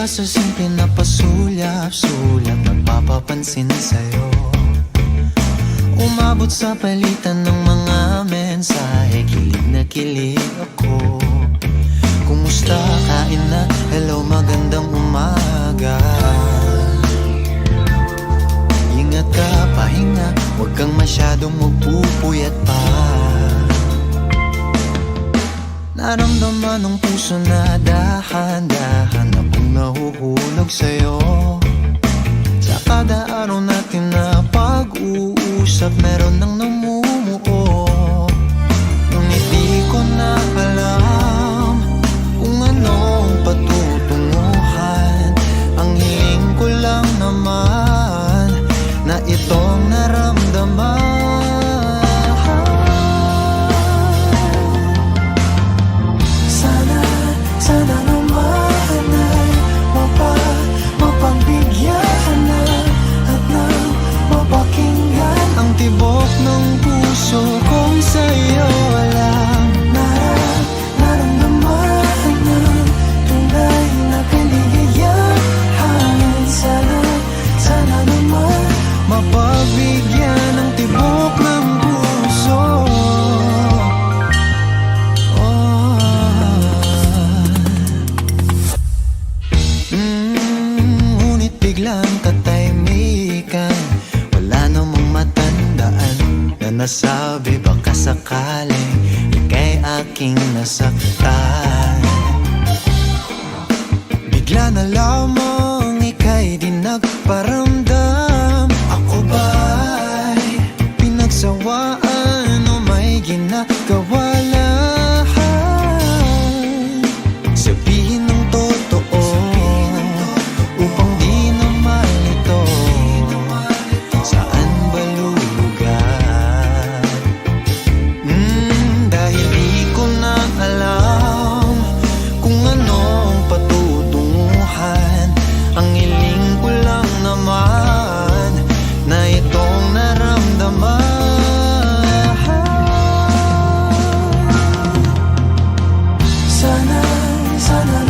Sa simple na pasulyap-sulyap, nagpapapansin sa'yo. Umabot sa palitan ng mga mensahe, kilig na kilig ako. Kumusta, kain na, hello, magandang umaga. Ingat ka, pahinga, huwag kang masyadong magpupuyat pa. Naramdaman ng puso na dahan-dahan akong nahuhulog sa'yo. Sa kada araw natin na pag-uusap, meron nang namumuo. Ngunit di ko na alam kung anong patutunguhan. Ang hiling ko lang naman na itong naramdaman. Sana naman ay mapagbigyan na at nang mapakinggan ang tibok ng puso kong sa'yo lang naramdaman ng tunay na kaligayahan. Sana naman mapagbigyan ng tibok ng puso. Biglang katahimikan, wala namang matandaan na nasabi baka sakaling ika'y aking nasaktan. Bigla na lamang ika'y di nagparamdam. Ako ba'y pinagsawaan o may ginagawa lang? Sabihin ng totoo upang di naman ito saan ba lulugar. Dahil di ko na alam kung anong patutunguhan. Ang hiling ko lang naman na itong naramdaman. Sana